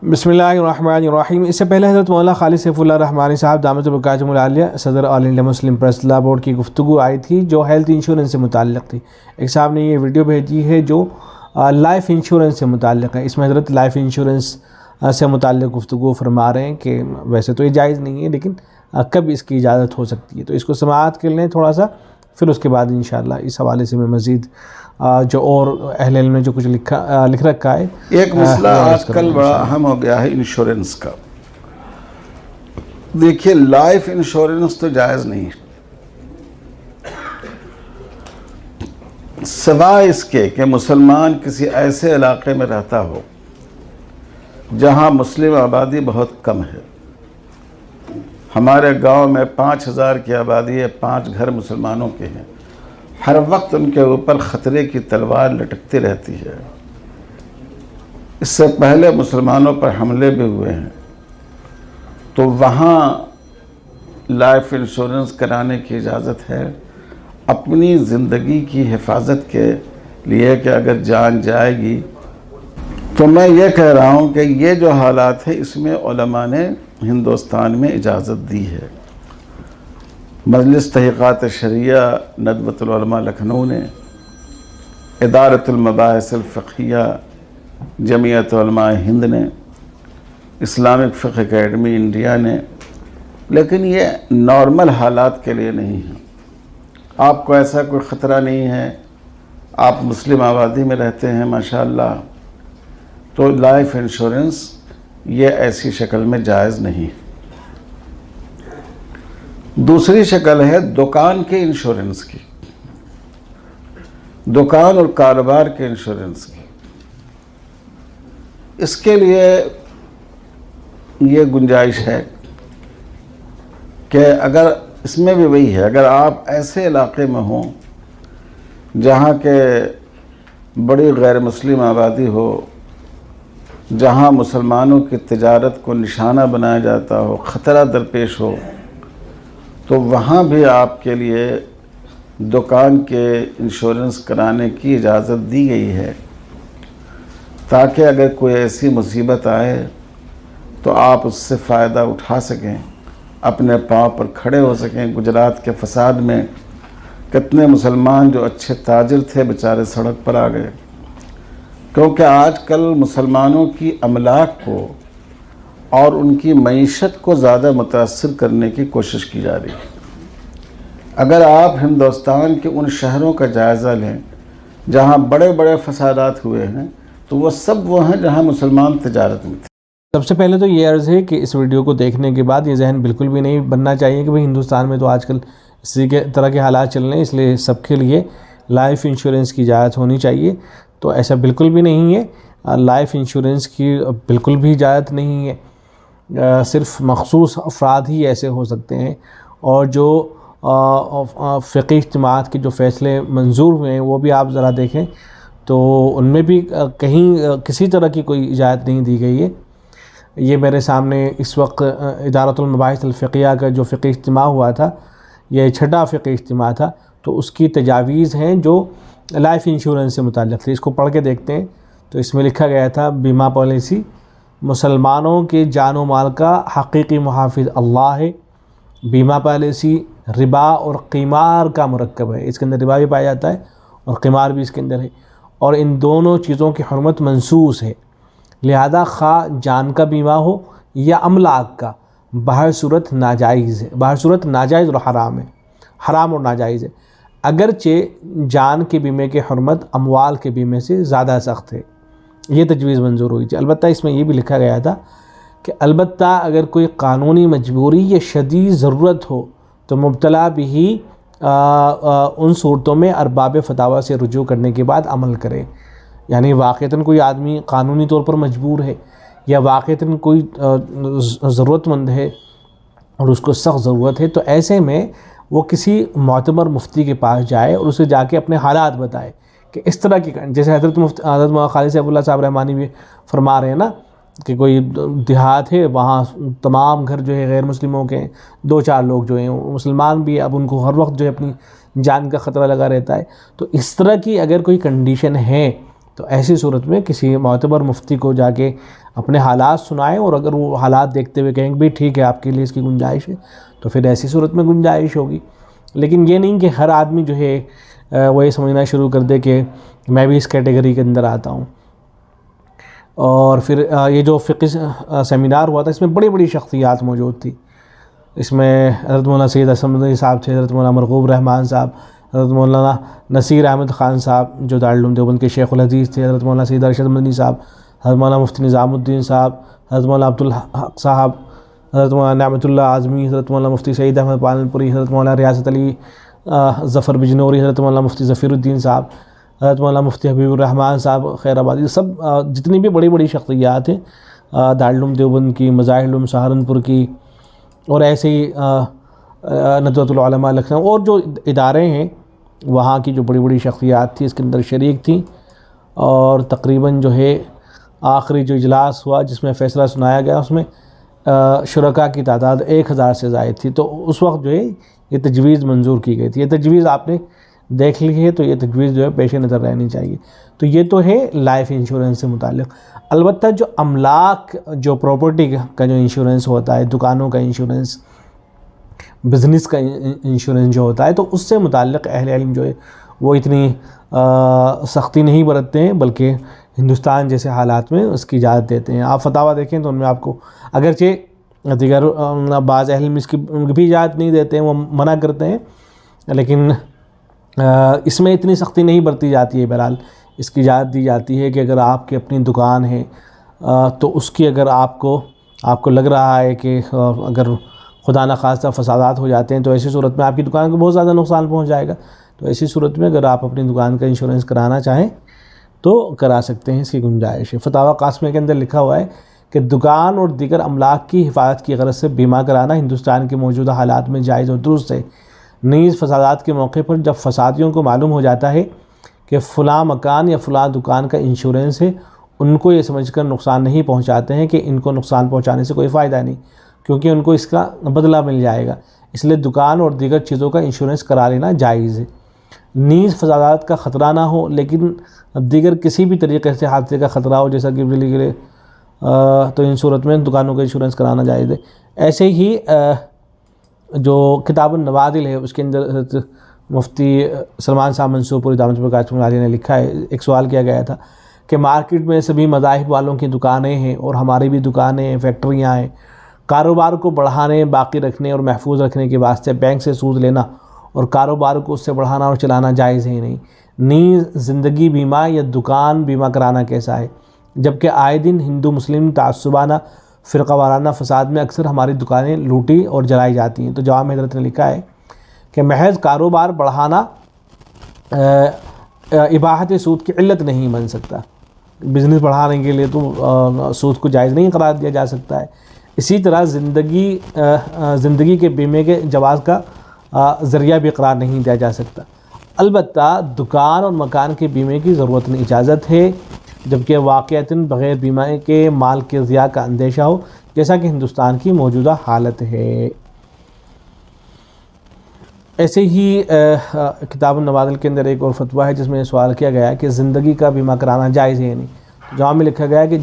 بسم اللہ الرحمن الرحیم۔ اس سے پہلے حضرت مولانا خالد سیف اللہ رحمانی صاحب دامت برکاتہم العالیہ صدر آل انڈیا مسلم پریس لا بورڈ کی گفتگو آئی تھی جو ہیلتھ انشورنس سے متعلق تھی۔ ایک صاحب نے یہ ویڈیو بھیجی ہے جو لائف انشورنس سے متعلق ہے۔ اس میں حضرت لائف انشورنس سے متعلق گفتگو فرما رہے ہیں کہ ویسے تو یہ جائز نہیں ہے لیکن کب اس کی اجازت ہو سکتی ہے، تو اس کو سماعت کر لیں تھوڑا سا، پھر اس کے بعد انشاءاللہ اس حوالے سے میں مزید جو اور اہل علم نے جو کچھ لکھ رکھا ہے۔ ایک مسئلہ آج کل بڑا اہم ہو گیا ہے انشورنس کا۔ دیکھیے، لائف انشورنس تو جائز نہیں ہے، سوائے اس کے کہ مسلمان کسی ایسے علاقے میں رہتا ہو جہاں مسلم آبادی بہت کم ہے۔ ہمارے گاؤں میں 5000 کی آبادی ہے، 5 گھر مسلمانوں کے ہیں، ہر وقت ان کے اوپر خطرے کی تلوار لٹکتی رہتی ہے۔ اس سے پہلے مسلمانوں پر حملے بھی ہوئے ہیں، تو وہاں لائف انشورنس کرانے کی اجازت ہے اپنی زندگی کی حفاظت کے لیے کہ اگر جان جائے گی۔ تو میں یہ کہہ رہا ہوں کہ یہ جو حالات ہیں اس میں علماء نے ہندوستان میں اجازت دی ہے۔ مجلس تحقیقات شرعیہ ندوۃ العلماء لکھنؤ نے، ادارۃ المباحث الفقہیہ جمعیت علماء ہند نے، اسلامک فقہ اکیڈمی انڈیا نے، لیکن یہ نارمل حالات کے لیے نہیں ہے۔ آپ کو ایسا کوئی خطرہ نہیں ہے، آپ مسلم آبادی میں رہتے ہیں ماشاءاللہ، تو لائف انشورنس یہ ایسی شکل میں جائز نہیں۔ دوسری شکل ہے دکان کے انشورنس کی، دکان اور کاروبار کے انشورنس کی۔ اس کے لیے یہ گنجائش ہے کہ اگر اس میں بھی وہی ہے، اگر آپ ایسے علاقے میں ہوں جہاں کے بڑی غیر مسلم آبادی ہو، جہاں مسلمانوں کی تجارت کو نشانہ بنایا جاتا ہو، خطرہ درپیش ہو، تو وہاں بھی آپ کے لیے دکان کے انشورنس کرانے کی اجازت دی گئی ہے، تاکہ اگر کوئی ایسی مصیبت آئے تو آپ اس سے فائدہ اٹھا سکیں، اپنے پاؤں پر کھڑے ہو سکیں۔ گجرات کے فساد میں کتنے مسلمان جو اچھے تاجر تھے بیچارے سڑک پر آ گئے، کیونکہ آج کل مسلمانوں کی املاک کو اور ان کی معیشت کو زیادہ متاثر کرنے کی کوشش کی جا رہی ہے۔ اگر آپ ہندوستان کے ان شہروں کا جائزہ لیں جہاں بڑے بڑے فسادات ہوئے ہیں، تو وہ سب وہ ہیں جہاں مسلمان تجارت میں تھے۔ سب سے پہلے تو یہ عرض ہے کہ اس ویڈیو کو دیکھنے کے بعد یہ ذہن بالکل بھی نہیں بننا چاہیے کہ بھئی ہندوستان میں تو آج کل اسی کے طرح کے حالات چل رہے ہیں، اس لیے سب کے لیے لائف انشورنس کی اجازت ہونی چاہیے، تو ایسا بالکل بھی نہیں ہے۔ لائف انشورنس کی بالکل بھی اجازت نہیں ہے، صرف مخصوص افراد ہی ایسے ہو سکتے ہیں، اور جو فقہی اجتماعات کے جو فیصلے منظور ہوئے ہیں وہ بھی آپ ذرا دیکھیں تو ان میں بھی کہیں کسی طرح کی کوئی اجازت نہیں دی گئی ہے۔ یہ میرے سامنے اس وقت ادارۃ المباحث الفقہیہ کا جو فقہی اجتماع ہوا تھا، یہ 6واں فقہی اجتماع تھا، تو اس کی تجاویز ہیں جو لائف انشورنس سے متعلق تھی۔ اس کو پڑھ کے دیکھتے ہیں تو اس میں لکھا گیا تھا، بیمہ پالیسی مسلمانوں کے جان و مال کا حقیقی محافظ اللہ ہے۔ بیمہ پالیسی ربا اور قمار کا مرکب ہے، اس کے اندر ربا بھی پایا جاتا ہے اور قمار بھی اس کے اندر ہے، اور ان دونوں چیزوں کی حرمت منصوص ہے، لہذا خواہ جان کا بیمہ ہو یا املاک کا، بہر صورت ناجائز ہے، بہر صورت ناجائز اور حرام ہے، حرام اور ناجائز ہے، اگرچہ جان کے بیمے کی حرمت اموال کے بیمے سے زیادہ سخت ہے۔ یہ تجویز منظور ہوئی تھی۔ البتہ اس میں یہ بھی لکھا گیا تھا کہ البتہ اگر کوئی قانونی مجبوری یا شدید ضرورت ہو تو مبتلا بھی ان صورتوں میں ارباب فتاوی سے رجوع کرنے کے بعد عمل کرے۔ یعنی واقعتاً کوئی آدمی قانونی طور پر مجبور ہے یا واقعتاً کوئی ضرورت مند ہے اور اس کو سخت ضرورت ہے، تو ایسے میں وہ کسی معتبر مفتی کے پاس جائے اور اسے جا کے اپنے حالات بتائے کہ اس طرح کی، جیسے حضرت مولانا خالد سیف اللہ صاحب رحمانی بھی فرما رہے ہیں نا کہ کوئی دیہات ہے وہاں تمام گھر جو ہے غیر مسلموں کے ہیں، 2-4 لوگ جو ہیں مسلمان بھی، اب ان کو ہر وقت جو ہے اپنی جان کا خطرہ لگا رہتا ہے، تو اس طرح کی اگر کوئی کنڈیشن ہے تو ایسی صورت میں کسی معتبر مفتی کو جا کے اپنے حالات سنائیں، اور اگر وہ حالات دیکھتے ہوئے کہیں کہ بھئی ٹھیک ہے آپ کے لیے اس کی گنجائش ہے، تو پھر ایسی صورت میں گنجائش ہوگی۔ لیکن یہ نہیں کہ ہر آدمی جو ہے وہ یہ سمجھنا شروع کر دے کہ میں بھی اس کیٹیگری کے اندر آتا ہوں۔ اور پھر یہ جو فقہ سیمینار ہوا تھا، اس میں بڑی بڑی شخصیات موجود تھی۔ اس میں حضرت مولانا سید اسد مدنی صاحب تھے، حضرت مولانا مرغوب رحمان صاحب، حضرت مولانا نصیر احمد خان صاحب جو دارالعلوم دیوبند کے شیخ الحدیث تھے، حضرت مولانا سید ارشد مدنی صاحب، حضرت مولانا مفتی نظام الدین صاحب، حضرت مولانا عبدالحق صاحب، حضرت مولانا نعمت اللہ اعظمی، حضرت مولانا مفتی سعید احمد پالنپوری، حضرت مولانا ریاست علی ظفر بجنوری، حضرت مولانا مفتی ظفیر الدین صاحب، حضرت مولانا مفتی حبیب الرحمان صاحب خیر آبادی، سب جتنی بھی بڑی بڑی شخصیات ہیں دارالعلوم دیوبند کی، مظاہر العلوم سہارنپور کی، اور ایسے ہی ندوۃ العلماء لکھنؤ اور جو ادارے ہیں وہاں کی جو بڑی بڑی شخصیات تھی اس کے اندر شریک تھیں۔ اور تقریباً جو ہے آخری جو اجلاس ہوا جس میں فیصلہ سنایا گیا، اس میں شرکاء کی تعداد 1000 سے زائد تھی۔ تو اس وقت جو ہے یہ تجویز منظور کی گئی تھی۔ یہ تجویز آپ نے دیکھ لی ہے، تو یہ تجویز جو ہے پیش نظر رہنی چاہیے۔ تو یہ تو ہے لائف انشورنس سے متعلق۔ البتہ جو املاک، جو پراپرٹی کا جو انشورنس ہوتا ہے، دکانوں کا انشورنس، بزنس کا انشورنس جو ہوتا ہے، تو اس سے متعلق اہل علم جو ہے وہ اتنی سختی نہیں برتتے ہیں، بلکہ ہندوستان جیسے حالات میں اس کی اجازت دیتے ہیں۔ آپ فتاویٰ دیکھیں تو ان میں آپ کو اگرچہ دیگر بعض اہل علم اس کی بھی اجازت نہیں دیتے ہیں، وہ منع کرتے ہیں، لیکن اس میں اتنی سختی نہیں برتی جاتی ہے۔ بہرحال اس کی اجازت دی جاتی ہے کہ اگر آپ کی اپنی دکان ہے تو اس کی اگر آپ کو لگ رہا ہے کہ اگر خدا نخواستہ فسادات ہو جاتے ہیں تو ایسی صورت میں آپ کی دکان کو بہت زیادہ نقصان پہنچ جائے گا، تو ایسی صورت میں اگر آپ اپنی دکان کا انشورنس کرانا چاہیں تو کرا سکتے ہیں، اس کی گنجائش ہے۔ فتاویٰ قاسمیہ کے اندر لکھا ہوا ہے کہ دکان اور دیگر املاک کی حفاظت کی غرض سے بیمہ کرانا ہندوستان کے موجودہ حالات میں جائز اور درست ہے۔ نیز فسادات کے موقع پر جب فسادیوں کو معلوم ہو جاتا ہے کہ فلاں مکان یا فلاں دکان کا انشورنس ہے، ان کو یہ سمجھ کر نقصان نہیں پہنچاتے ہیں کہ ان کو نقصان پہنچانے سے کوئی فائدہ نہیں، کیونکہ ان کو اس کا بدلہ مل جائے گا، اس لیے دکان اور دیگر چیزوں کا انشورنس کرا لینا جائز ہے۔ نیز فسادات کا خطرہ نہ ہو لیکن دیگر کسی بھی طریقے سے حادثے کا خطرہ ہو، جیسا کہ بجلی گرے، تو ان صورت میں دکانوں کا انشورنس کرانا جائز ہے۔ ایسے ہی جو کتاب النوادل ہے اس کے اندر حضرت مفتی سلمان صاحب منصور پوری دامت برکاتہم عالیہ نے لکھا ہے، ایک سوال کیا گیا تھا کہ مارکیٹ میں سبھی مذاہب والوں کی دکانیں ہیں اور ہماری بھی دکانیں ہیں، فیکٹریاں ہیں، کاروبار کو بڑھانے، باقی رکھنے اور محفوظ رکھنے کے واسطے بینک سے سود لینا اور کاروبار کو اس سے بڑھانا اور چلانا جائز ہے نہیں۔ نیز زندگی بیمہ یا دکان بیمہ کرانا کیسا ہے، جبکہ آئے دن ہندو مسلم تعصبانہ فرقہ وارانہ فساد میں اکثر ہماری دکانیں لوٹی اور جلائی جاتی ہیں۔ تو جواب میں حضرت نے لکھا ہے کہ محض کاروبار بڑھانا اباحت سود کی علت نہیں بن سکتا، بزنس بڑھانے کے لیے تو سود کو جائز نہیں قرار دیا جا سکتا ہے۔ اسی طرح زندگی کے بیمے کے جواز کا ذریعہ بھی قرار نہیں دیا جا سکتا۔ البتہ دکان اور مکان کے بیمے کی ضرورت نہیں، اجازت ہے، جبکہ واقعتاً بغیر بیمہ کے مال کے ضیاع کا اندیشہ ہو، جیسا کہ ہندوستان کی موجودہ حالت ہے۔ ایسے ہی کتاب النوادل کے اندر ایک اور فتویٰ ہے جس میں سوال کیا گیا ہے کہ زندگی کا بیمہ کرانا جائز ہے نہیں۔ جواب میں لکھا گیا ہے کہ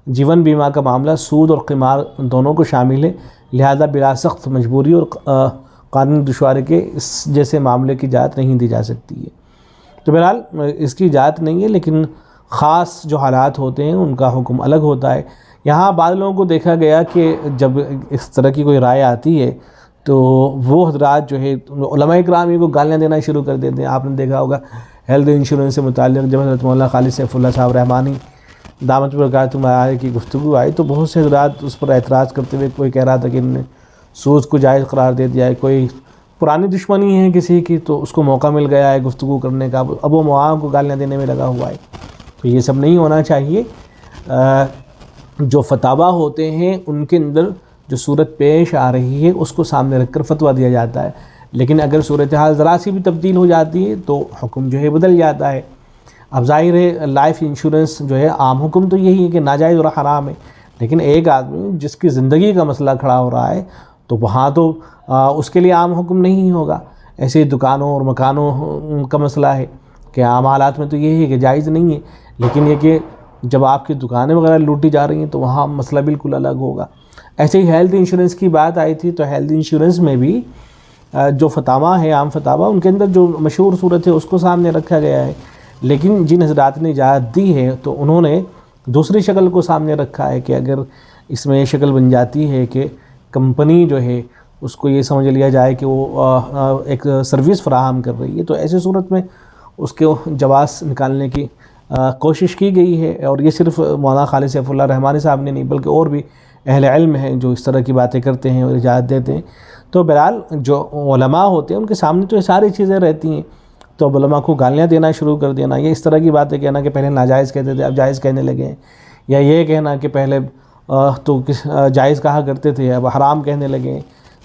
جیون بیمہ کا معاملہ سود اور قمار دونوں کو شامل ہے، لہذا بلا سخت مجبوری اور قانونی دشواری کے اس جیسے معاملے کی اجازت نہیں دی جا سکتی ہے۔ تو بہرحال اس کی اجازت نہیں ہے، لیکن خاص جو حالات ہوتے ہیں ان کا حکم الگ ہوتا ہے۔ یہاں بعض لوگوں کو دیکھا گیا کہ جب اس طرح کی کوئی رائے آتی ہے تو وہ حضرات جو ہے علماء کرام ان کو گالیاں دینا شروع کر دیتے ہیں۔ آپ نے دیکھا ہوگا ہیلتھ انشورنس سے متعلق جب حضرت مولانا خالد سیف اللہ صاحب رحمانی دامت برکاتہم عالیہ کی گفتگو آئی تو بہت سے حضرات اس پر اعتراض کرتے ہوئے کوئی کہہ رہا تھا کہ انہوں نے سود کو جائز قرار دے دیا ہے، کوئی پرانی دشمنی ہے کسی کی تو اس کو موقع مل گیا ہے گفتگو کرنے کا، اب وہ معاون کو گالیاں دینے میں لگا ہوا ہے۔ تو یہ سب نہیں ہونا چاہیے۔ جو فتاویٰ ہوتے ہیں ان کے اندر جو صورت پیش آ رہی ہے اس کو سامنے رکھ کر فتویٰ دیا جاتا ہے، لیکن اگر صورتحال ذرا سی بھی تبدیل ہو جاتی ہے تو حکم جو ہے بدل جاتا ہے۔ اب ظاہر ہے لائف انشورنس جو ہے عام حکم تو یہی ہے کہ ناجائز اور حرام ہے، لیکن ایک آدمی جس کی زندگی کا مسئلہ کھڑا ہو رہا ہے تو وہاں تو اس کے لیے عام حکم نہیں ہوگا۔ ایسے دکانوں اور مکانوں کا مسئلہ ہے، کہ عام حالات میں تو یہ ہے کہ جائز نہیں ہے، لیکن یہ کہ جب آپ کی دکانیں وغیرہ لوٹی جا رہی ہیں تو وہاں مسئلہ بالکل الگ ہوگا۔ ایسے ہی ہیلتھ انشورنس کی بات آئی تھی، تو ہیلتھ انشورنس میں بھی جو فتاویٰ ہے، عام فتاویٰ، ان کے اندر جو مشہور صورت ہے اس کو سامنے رکھا گیا ہے، لیکن جن حضرات نے اجازت دی ہے تو انہوں نے دوسری شکل کو سامنے رکھا ہے کہ اگر اس میں یہ شکل بن جاتی ہے کہ کمپنی جو ہے اس کو یہ سمجھ لیا جائے کہ وہ ایک سروس فراہم کر رہی ہے، تو ایسی صورت میں اس کے جواز نکالنے کی کوشش کی گئی ہے۔ اور یہ صرف مولانا خالد سیف اللہ رحمانی صاحب نے نہیں بلکہ اور بھی اہل علم ہیں جو اس طرح کی باتیں کرتے ہیں اور اجازت دیتے ہیں۔ تو بہرحال جو علماء ہوتے ہیں ان کے سامنے تو یہ ساری چیزیں رہتی ہیں، تو اب علماء کو گالیاں دینا شروع کر دینا، یہ اس طرح کی باتیں کہنا کہ پہلے ناجائز کہتے تھے اب جائز کہنے لگے ہیں، یا یہ کہنا کہ پہلے تو جائز کہا کرتے تھے اب حرام کہنے لگے ہیں،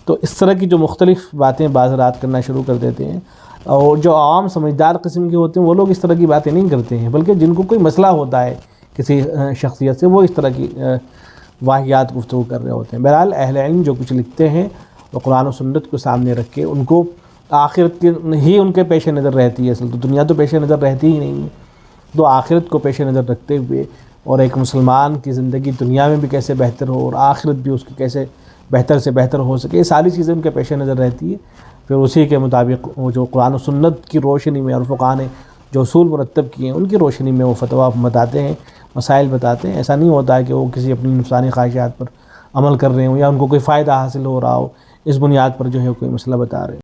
تو اس طرح کی جو مختلف باتیں بعض رات کرنا شروع کر دیتے ہیں۔ اور جو عوام سمجھدار قسم کے ہوتے ہیں وہ لوگ اس طرح کی باتیں نہیں کرتے ہیں، بلکہ جن کو کوئی مسئلہ ہوتا ہے کسی شخصیت سے وہ اس طرح کی واحیات گفتگو کر رہے ہوتے ہیں۔ بہرحال اہل علم جو کچھ لکھتے ہیں وہ قرآن و سنت کو سامنے رکھ کے ان کو آخرت کی ہی ان کے پیش نظر رہتی ہے، اصل تو دنیا تو پیش نظر رہتی ہی نہیں ہے، تو آخرت کو پیش نظر رکھتے ہوئے اور ایک مسلمان کی زندگی دنیا میں بھی کیسے بہتر ہو اور آخرت بھی اس کی کیسے بہتر سے بہتر ہو سکے، یہ ساری چیزیں ان کے پیش نظر رہتی ہے۔ پھر اسی کے مطابق وہ جو قرآن و سنت کی روشنی میں اور فقہاء نے جو اصول مرتب کیے ہیں ان کی روشنی میں وہ فتویٰ بتاتے ہیں، مسائل بتاتے ہیں۔ ایسا نہیں ہوتا ہے کہ وہ کسی اپنی نفسانی خواہشات پر عمل کر رہے ہوں یا ان کو کوئی فائدہ حاصل ہو رہا ہو، اس بنیاد پر جو ہے کوئی مسئلہ بتا رہے ہیں۔